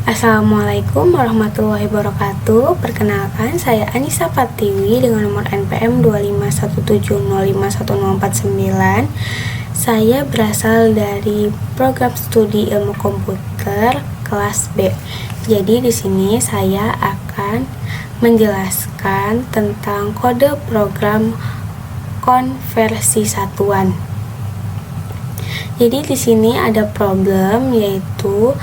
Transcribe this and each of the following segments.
Assalamualaikum warahmatullahi wabarakatuh. Perkenalkan, saya Anissa Patiwi dengan nomor NPM 251705149. Saya berasal dari program studi ilmu komputer kelas B. Jadi di sini saya akan menjelaskan tentang kode program konversi satuan. Jadi di sini ada problem, yaitu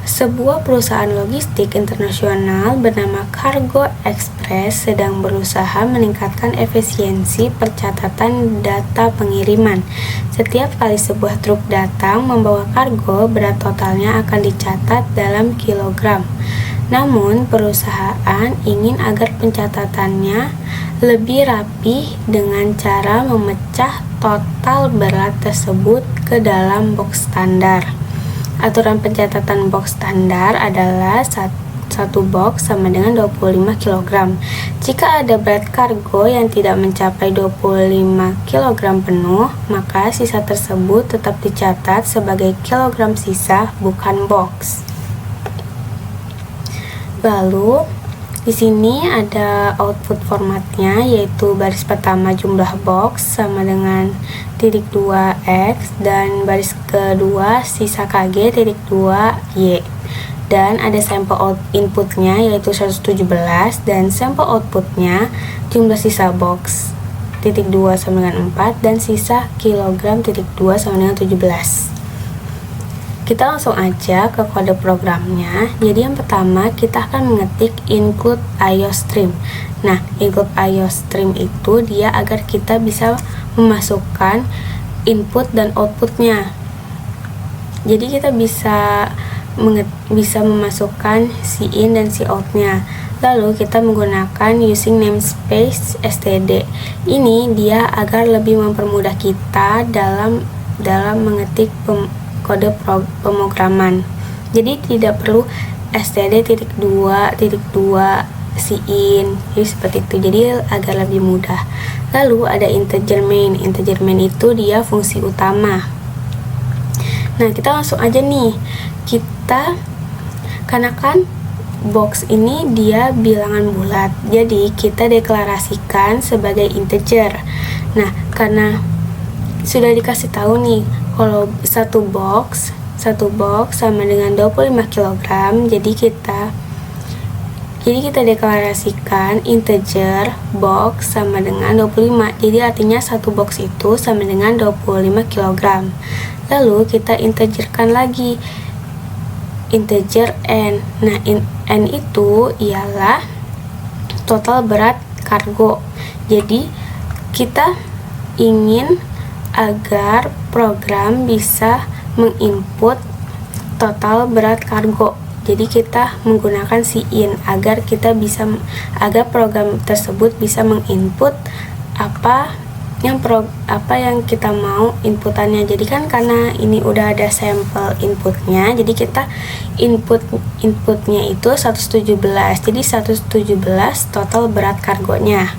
sebuah perusahaan logistik internasional bernama Cargo Express sedang berusaha meningkatkan efisiensi percatatan data pengiriman. Setiap kali sebuah truk datang membawa kargo, berat totalnya akan dicatat dalam kilogram. Namun, perusahaan ingin agar pencatatannya lebih rapi dengan cara memecah total berat tersebut ke dalam box standar. Aturan pencatatan box standar adalah satu box sama dengan 25 kg. Jika ada berat kargo yang tidak mencapai 25 kg penuh, maka sisa tersebut tetap dicatat sebagai kilogram sisa, bukan box. Lalu di sini ada output formatnya, yaitu baris pertama jumlah box sama dengan titik 2x dan baris kedua sisa kg titik 2y, dan ada sampel inputnya yaitu 117 dan sampel outputnya jumlah sisa box titik 2 sama dengan 4 dan sisa kilogram titik 2 sama dengan 17. Kita langsung aja ke kode programnya. Jadi yang pertama kita akan mengetik include IOStream. Nah, include IOStream itu dia agar kita bisa memasukkan input dan outputnya. Jadi kita bisa memasukkan si in dan si outnya. Lalu kita menggunakan using namespace std. Ini dia agar lebih mempermudah kita dalam mengetik kode pemrograman. Jadi tidak perlu std.2.2 in, jadi seperti itu, jadi agar lebih mudah. Lalu ada integer main. Integer main itu dia fungsi utama. Nah, kita langsung aja nih, karena kan box ini dia bilangan bulat, jadi kita deklarasikan sebagai integer. Nah, karena sudah dikasih tahu nih kalau satu box sama dengan 25 kg, jadi kita deklarasikan integer box sama dengan 25. Jadi artinya satu box itu sama dengan 25 kg. Lalu kita integerkan lagi integer n. Nah, n itu ialah total berat kargo. Jadi kita ingin agar program bisa menginput total berat kargo. Jadi kita menggunakan si in agar program tersebut bisa menginput apa yang kita mau inputannya. Jadi kan karena ini udah ada sampel inputnya, jadi kita inputnya itu 117. Jadi 117 total berat kargonya.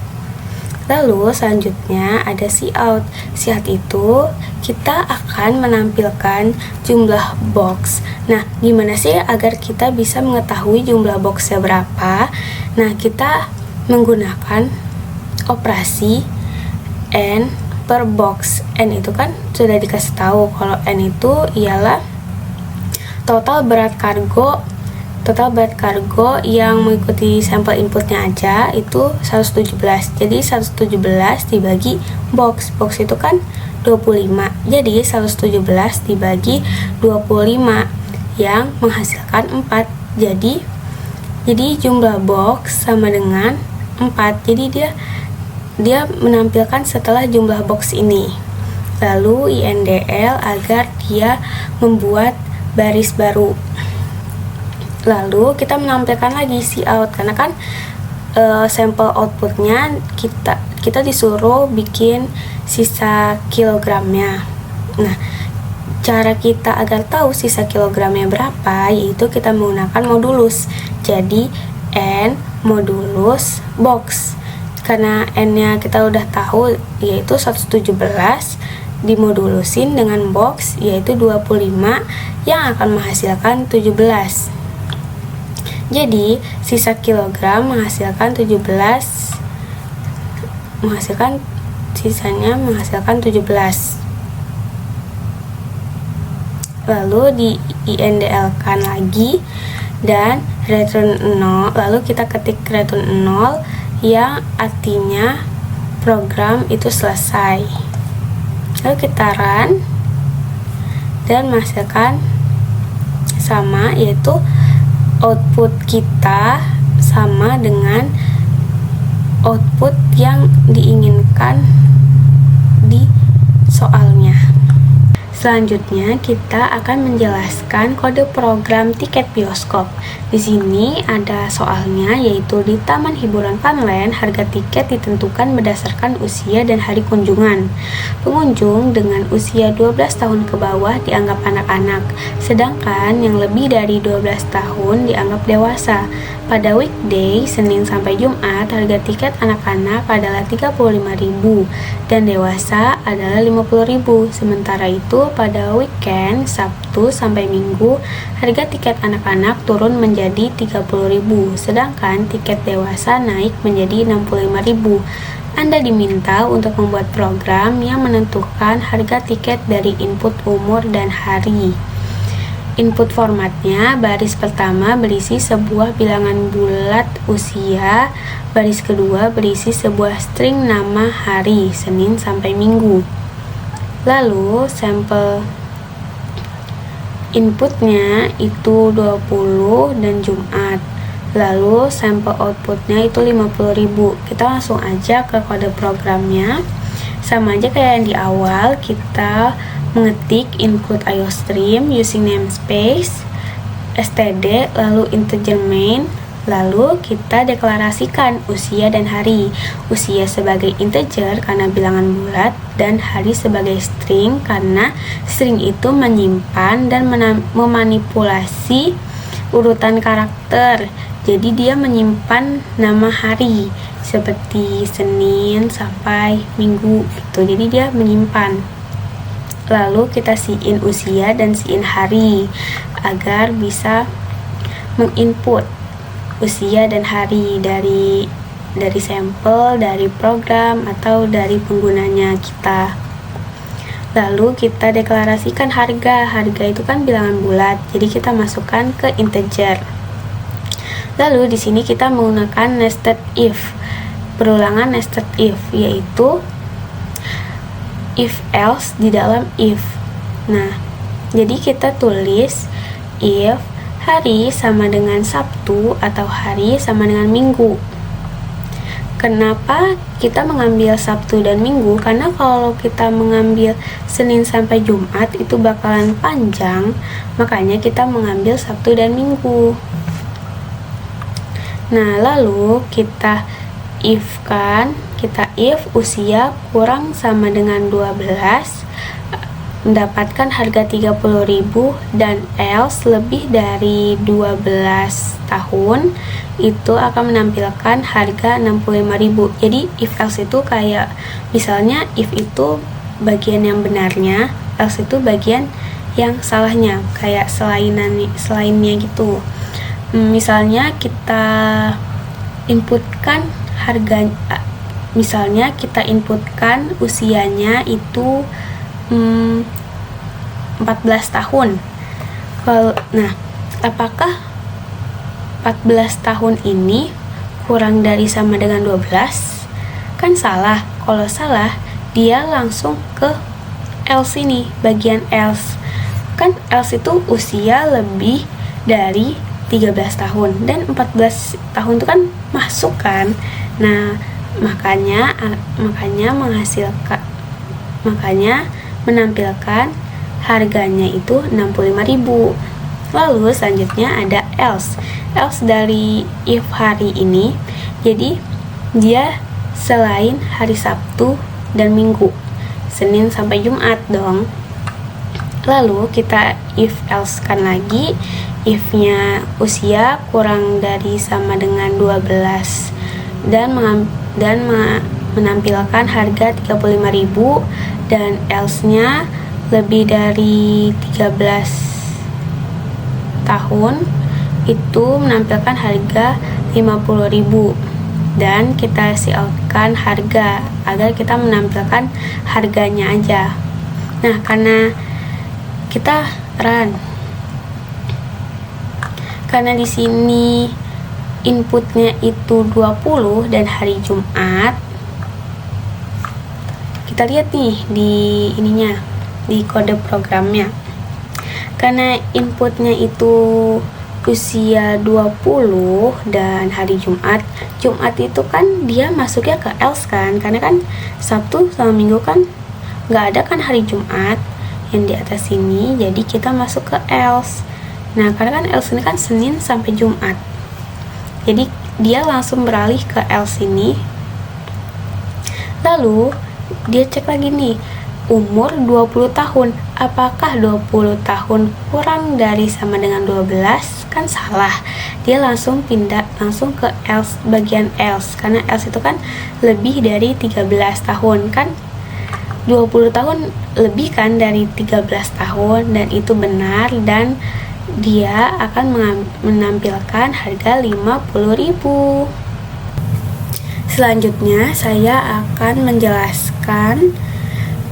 Lalu selanjutnya ada cout. Cout itu kita akan menampilkan jumlah box. Nah, gimana sih agar kita bisa mengetahui jumlah boxnya berapa? Nah, kita menggunakan operasi n per box. N itu kan sudah dikasih tahu kalau n itu ialah total berat kargo yang mengikuti sampel inputnya aja itu 117. Jadi 117 dibagi box itu kan 25. Jadi 117 dibagi 25 yang menghasilkan 4. Jadi jumlah box sama dengan 4. Jadi dia menampilkan setelah jumlah box ini. Lalu indl agar dia membuat baris baru. Lalu kita menampilkan lagi cout, karena kan sampel outputnya kita disuruh bikin sisa kilogramnya. Nah, cara kita agar tahu sisa kilogramnya berapa yaitu kita menggunakan modulus. Jadi n modulus box. Karena n-nya kita udah tahu yaitu 117 dimodulusin dengan box yaitu 25 yang akan menghasilkan 17. Jadi, sisa kilogram menghasilkan 17. Lalu di INDL-kan lagi dan return 0, lalu kita ketik return 0 yang artinya program itu selesai. Lalu kita run dan menghasilkan sama, yaitu output kita sama dengan output yang diinginkan di soalnya. Selanjutnya kita akan menjelaskan kode program tiket bioskop. Di sini ada soalnya, yaitu di Taman Hiburan Funland harga tiket ditentukan berdasarkan usia dan hari kunjungan. Pengunjung dengan usia 12 tahun ke bawah dianggap anak-anak, sedangkan yang lebih dari 12 tahun dianggap dewasa. Pada weekday, Senin sampai Jumat, harga tiket anak-anak adalah 35.000 dan dewasa adalah 50.000. Sementara itu, pada weekend, Sabtu sampai Minggu, harga tiket anak-anak turun menjadi 30.000, sedangkan tiket dewasa naik menjadi 65.000. Anda diminta untuk membuat program yang menentukan harga tiket dari input umur dan hari. Input formatnya, baris pertama berisi sebuah bilangan bulat usia, baris kedua berisi sebuah string nama hari, Senin sampai Minggu. Lalu sampel inputnya itu 20 dan Jumat. Lalu sampel outputnya itu 50.000. Kita langsung aja ke kode programnya. Sama aja kayak yang di awal, kita mengetik include IOStream using namespace std lalu integer main, lalu kita deklarasikan usia dan hari. Usia sebagai integer karena bilangan bulat, dan hari sebagai string karena string itu menyimpan dan memanipulasi urutan karakter. Jadi dia menyimpan nama hari seperti Senin sampai Minggu gitu. Jadi dia menyimpan. Lalu kita siin usia dan siin hari agar bisa menginput usia dan hari dari sampel, dari program, atau dari penggunanya kita. Lalu kita deklarasikan harga. Harga itu kan bilangan bulat, jadi kita masukkan ke integer. Lalu di sini kita menggunakan nested if, perulangan nested if, yaitu if else di dalam if. Nah, jadi kita tulis if hari sama dengan Sabtu atau hari sama dengan Minggu. Kenapa kita mengambil Sabtu dan Minggu? Karena kalau kita mengambil Senin sampai Jumat itu bakalan panjang, makanya kita mengambil Sabtu dan Minggu. Nah, lalu kita if usia kurang sama dengan 12 mendapatkan harga 30.000 dan else lebih dari 12 tahun itu akan menampilkan harga 65.000. Jadi if else itu kayak misalnya if itu bagian yang benarnya, else itu bagian yang salahnya, kayak selainnya gitu. Misalnya kita inputkan harga, misalnya kita inputkan usianya itu 14 tahun. Nah, apakah 14 tahun ini kurang dari sama dengan 12? Kan salah. Kalau salah, dia langsung ke else ini, bagian else. Kan else itu usia lebih dari 13 tahun dan 14 tahun itu kan masuk kan. Nah, makanya menampilkan harganya itu 65.000. Lalu selanjutnya ada else. Else dari if hari ini, jadi dia selain hari Sabtu dan Minggu, Senin sampai Jumat dong. Lalu kita if else kan lagi, if-nya usia kurang dari sama dengan 12 dan menampilkan harga 35.000 dan else-nya lebih dari 13 tahun itu menampilkan harga 50.000 dan kita outkan harga agar kita menampilkan harganya aja. Nah, karena kita run, karena di sini inputnya itu 20 dan hari Jumat, kita lihat nih di ininya, di kode programnya. Karena inputnya itu usia 20 dan hari Jumat itu kan dia masuknya ke else kan, karena kan Sabtu sama Minggu kan nggak ada kan hari Jumat yang di atas sini, jadi kita masuk ke else. Nah, karena kan else ini kan Senin sampai Jumat, jadi dia langsung beralih ke else ini. Lalu dia cek lagi nih, umur 20 tahun, apakah 20 tahun kurang dari sama dengan 12? Kan salah, dia langsung pindah langsung ke else, bagian else, karena else itu kan lebih dari 13 tahun kan, 20 tahun lebih kan dari 13 tahun, dan itu benar, dan dia akan menampilkan harga 50.000. Selanjutnya saya akan menjelaskan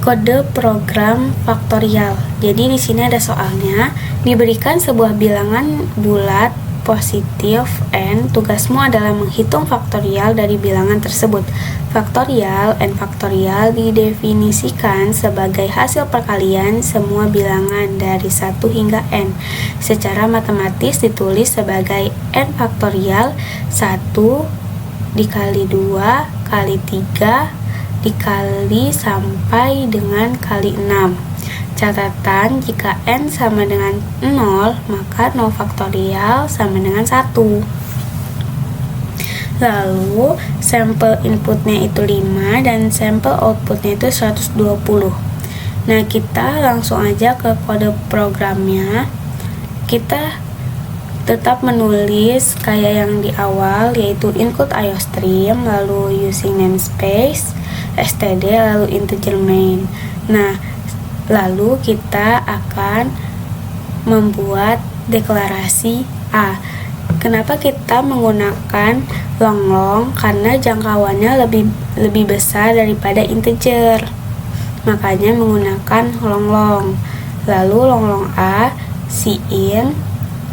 kode program faktorial. Jadi di sini ada soalnya, diberikan sebuah bilangan bulat positif n, tugasmu adalah menghitung faktorial dari bilangan tersebut. Faktorial n faktorial didefinisikan sebagai hasil perkalian semua bilangan dari 1 hingga n. Secara matematis ditulis sebagai n faktorial 1 dikali 2 kali 3 dikali sampai dengan kali 6. Catatan, jika n sama dengan 0, maka 0 faktorial sama dengan 1. Lalu, sampel inputnya itu 5 dan sampel outputnya itu 120. Nah, kita langsung aja ke kode programnya. Kita tetap menulis kayak yang di awal, yaitu include IOStream, lalu using namespace, std, lalu integer main. Nah, lalu kita akan membuat deklarasi A. Kenapa kita menggunakan long-long? Karena jangkauannya lebih besar daripada integer, makanya menggunakan long-long. Lalu long-long A, cin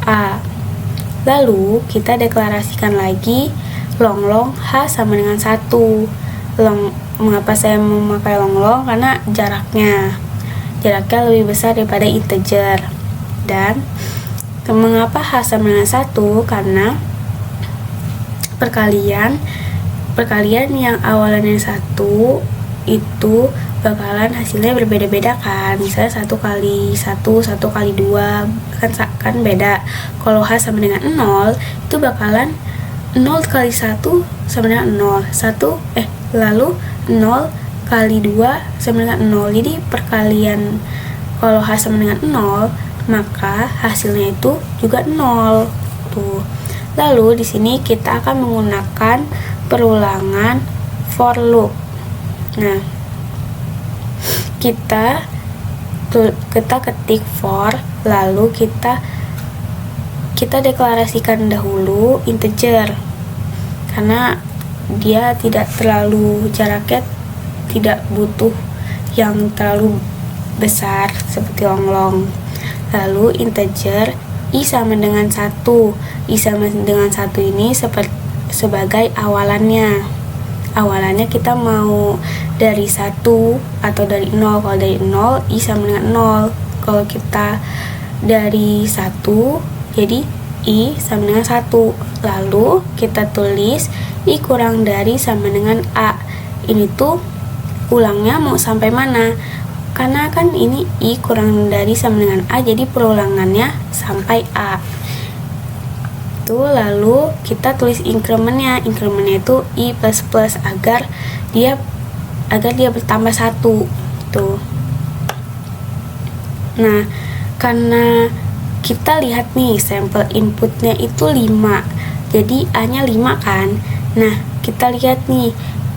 A. Lalu kita deklarasikan lagi long-long H sama dengan 1. Mengapa saya memakai long-long? Karena jaraknya lebih besar daripada integer. Dan mengapa H sama dengan 1? Karena perkalian yang awalannya 1 itu bakalan hasilnya berbeda-beda kan. Misalnya 1 kali 1, 1 kali 2 kan beda. Kalau H sama dengan 0, itu bakalan 0 kali 1 sama dengan 0. Lalu 0 kali 2 sama dengan 0. Jadi perkalian kalau H sama dengan 0, maka hasilnya itu juga 0. Tuh. Lalu di sini kita akan menggunakan perulangan for loop. Nah, kita ketik for, lalu kita deklarasikan dahulu integer, karena dia tidak terlalu jaraknya tidak butuh yang terlalu besar seperti long-long. Lalu integer i sama dengan 1. I sama dengan 1 ini sebagai awalannya. Awalannya kita mau dari 1 atau dari 0. Kalau dari 0, i sama dengan 0. Kalau kita dari 1, jadi i sama dengan 1. Lalu kita tulis i kurang dari sama dengan a. Ini tuh ulangnya mau sampai mana? Karena kan ini i kurang dari sama dengan a, jadi perulangannya sampai a. Tuh, lalu kita tulis incrementnya itu i plus plus agar dia bertambah 1. Tuh. Nah, karena kita lihat nih sampel inputnya itu 5, jadi a nya 5 kan. Nah, kita lihat nih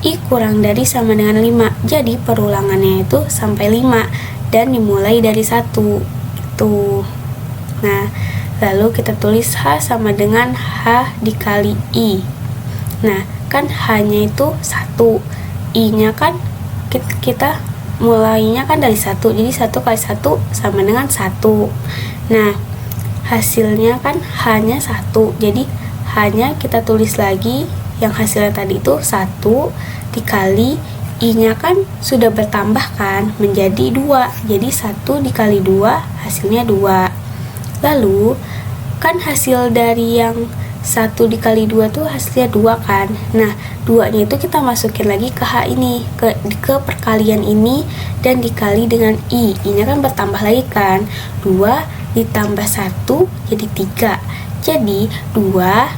i kurang dari sama dengan 5, jadi perulangannya itu sampai 5 dan dimulai dari 1. Tuh. Nah, Lalu kita tulis H sama dengan H dikali I. Nah, kan H-nya itu 1, I-nya kan kita mulainya kan dari 1, jadi 1 kali 1 sama dengan 1. Nah, hasilnya kan H-nya 1, jadi H-nya kita tulis lagi, yang hasilnya tadi itu 1 dikali I-nya kan sudah bertambah kan, menjadi 2, jadi 1 dikali 2 hasilnya 2. Lalu kan hasil dari yang 1 dikali 2 tuh hasilnya 2 kan. Nah, 2 nya itu kita masukin lagi ke H ini, ke perkalian ini, dan dikali dengan I nya kan bertambah lagi kan, 2 ditambah 1 jadi 3. Jadi 2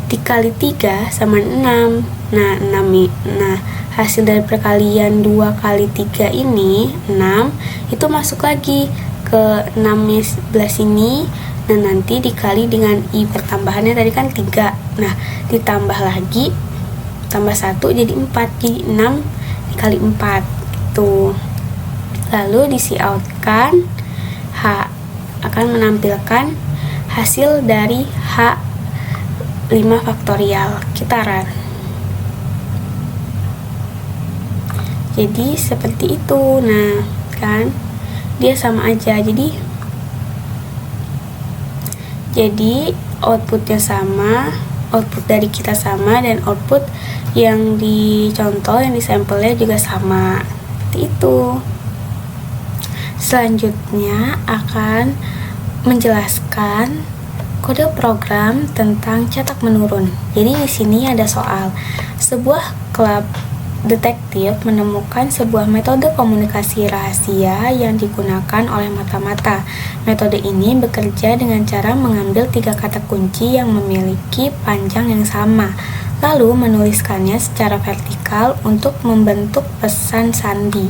dikali 3 sama 6. Nah, hasil dari perkalian 2 kali 3 ini 6, itu masuk lagi ke 6 sebelah sini. Nah, nanti dikali dengan I pertambahannya tadi kan 3. Nah, ditambah lagi, tambah 1 jadi 4, jadi 6 dikali 4 tuh. Lalu di outkan, H akan menampilkan hasil dari H 5 faktorial. Kita run. Jadi seperti itu. Nah, kan dia sama aja. Jadi outputnya sama, output dari kita sama, dan output yang dicontoh, yang disampelnya juga sama. Seperti itu. Selanjutnya akan menjelaskan kode program tentang cetak menurun. Jadi di sini ada soal. Sebuah klub detektif menemukan sebuah metode komunikasi rahasia yang digunakan oleh mata-mata. Metode ini bekerja dengan cara mengambil 3 kata kunci yang memiliki panjang yang sama, lalu menuliskannya secara vertikal untuk membentuk pesan sandi.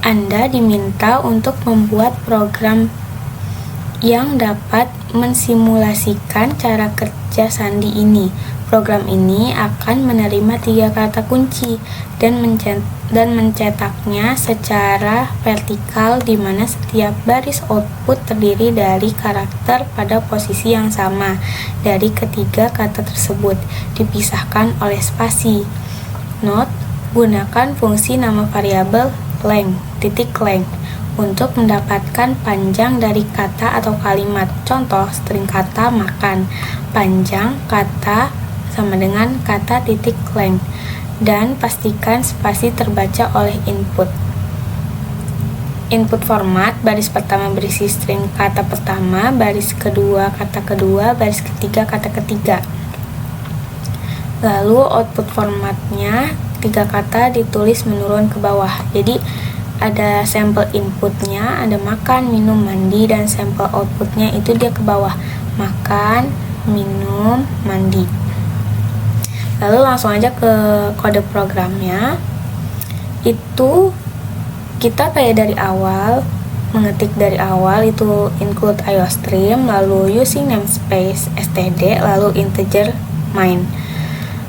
Anda diminta untuk membuat program yang dapat mensimulasikan cara kerja sandi ini. Program ini akan menerima 3 kata kunci dan mencetaknya secara vertikal, di mana setiap baris output terdiri dari karakter pada posisi yang sama dari ketiga kata tersebut, dipisahkan oleh spasi. Note: gunakan fungsi nama variabel length, length untuk mendapatkan panjang dari kata atau kalimat. Contoh, string kata makan, panjang kata sama dengan kata length, dan pastikan spasi terbaca oleh input. Input format: baris pertama berisi string kata pertama, baris kedua kata kedua, baris ketiga kata ketiga. Lalu output formatnya 3 kata ditulis menurun ke bawah. Jadi ada sampel inputnya, ada makan, minum, mandi, dan sampel outputnya itu dia ke bawah, makan, minum, mandi. Lalu langsung aja ke kode programnya. Itu kita kayak dari awal, mengetik dari awal itu include IOStream, lalu using namespace std, lalu integer main.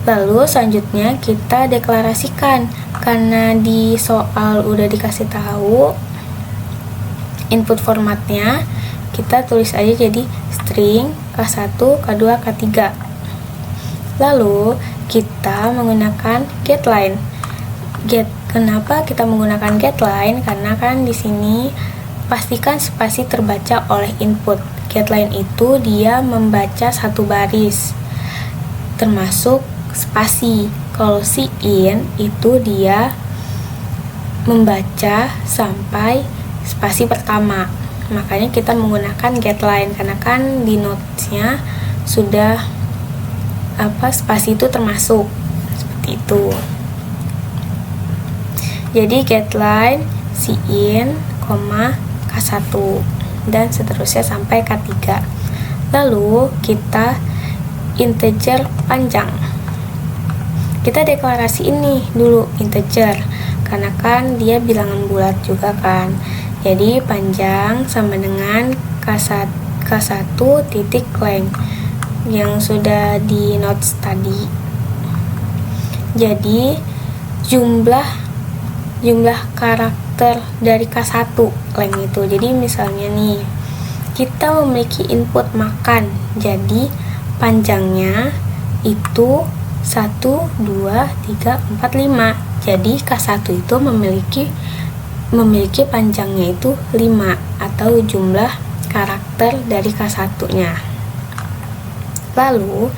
Lalu selanjutnya kita deklarasikan, karena di soal udah dikasih tahu input formatnya, kita tulis aja jadi string K1, K2, K3. Lalu kita menggunakan getLine. Kenapa kita menggunakan getLine? Karena kan di sini pastikan spasi terbaca oleh input. GetLine itu dia membaca 1 baris termasuk spasi. Kalau cin itu dia membaca sampai spasi pertama. Makanya kita menggunakan getLine, karena kan di notesnya sudah spasi itu termasuk, seperti itu. Jadi getLine cin, K1 dan seterusnya sampai K3. Lalu kita integer panjang. Kita deklarasi ini dulu integer, karena kan dia bilangan bulat juga kan. Jadi panjang sama dengan K1 titik length yang sudah di notes tadi. Jadi jumlah karakter dari K1 length itu. Jadi misalnya nih kita memiliki input makan. Jadi panjangnya itu 1, 2, 3, 4, 5. Jadi K1 itu memiliki panjangnya itu 5 atau jumlah karakter dari K1-nya. Lalu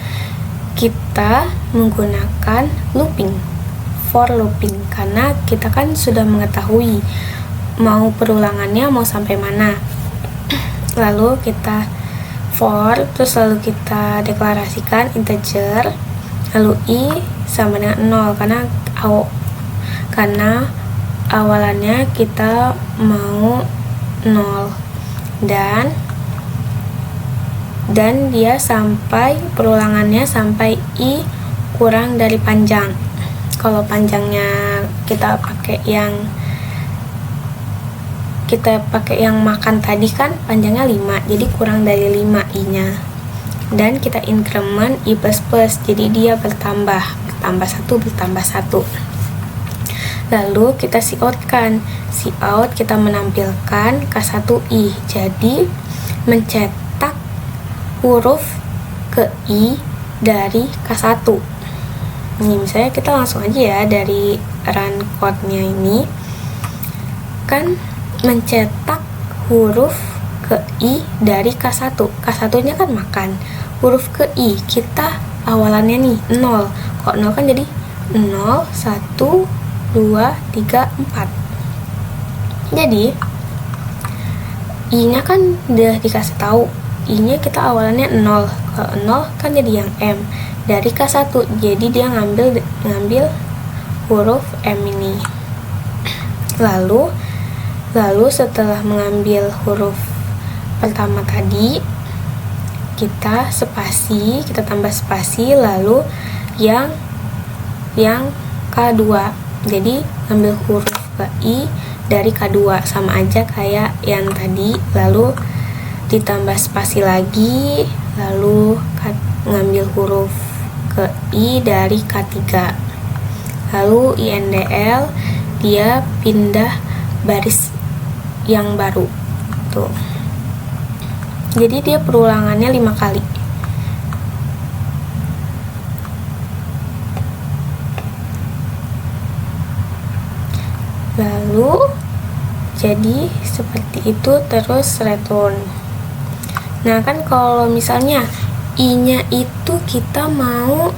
kita menggunakan looping, for looping, karena kita kan sudah mengetahui mau perulangannya mau sampai mana. Lalu kita for, terus lalu kita deklarasikan integer, lalu i sama dengan 0 karena awalannya kita mau 0, dan dia sampai perulangannya sampai i kurang dari panjang. Kalau panjangnya kita pakai yang makan tadi kan panjangnya 5, jadi kurang dari 5 i-nya. Dan kita increment i++, jadi dia bertambah 1. Lalu kita cout kan. Cout kita menampilkan K1i. Jadi mencetak huruf ke i dari K1. Nih, misalnya kita langsung aja ya dari run code-nya ini. Kan mencetak huruf ke i dari K1. K1-nya kan makan. Huruf ke i kita awalannya nih 0. Kok 0 kan jadi 0, 1, 2, 3, 4. Jadi i-nya kan udah dikasih tahu. I-nya kita awalannya 0. Kalau 0 kan jadi yang M dari K1. Jadi dia ngambil huruf M ini. Lalu setelah mengambil huruf pertama tadi, kita tambah spasi, lalu yang K2. Jadi ambil huruf ke i dari K2, sama aja kayak yang tadi, lalu ditambah spasi lagi, lalu ngambil huruf ke i dari K3. Lalu INDL dia pindah baris yang baru tuh. Jadi dia perulangannya 5 kali. Lalu jadi seperti itu, terus return. Nah kan kalau misalnya i-nya itu kita mau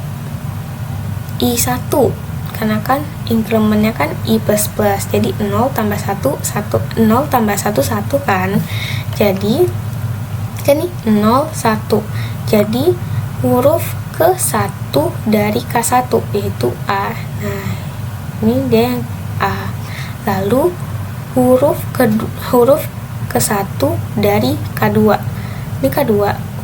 i1, karena kan incrementnya kan i++, jadi 0 tambah 1, 0 tambah 1, 1 kan. Jadi kan nih 0, 1. Jadi huruf ke 1 dari K1 yaitu A. Nah ini dia yang A. Lalu huruf ke 1 dari K2. Ini K2,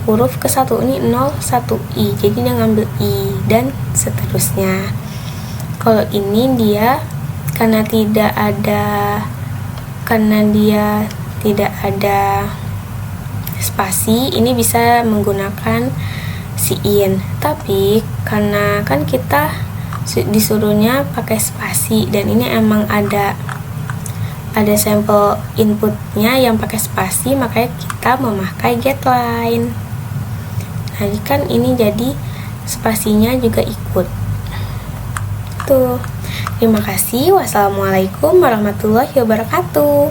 huruf ke 1 ini 0, 1 i. Jadi dia ngambil i dan seterusnya. Kalau ini dia karena dia tidak ada spasi, ini bisa menggunakan cin. Tapi karena kan kita disuruhnya pakai spasi, dan ini emang ada sampel inputnya yang pakai spasi, makanya kita memakai getLine. Nah kan ini jadi spasinya juga ikut. Terima kasih. Wassalamualaikum warahmatullahi wabarakatuh.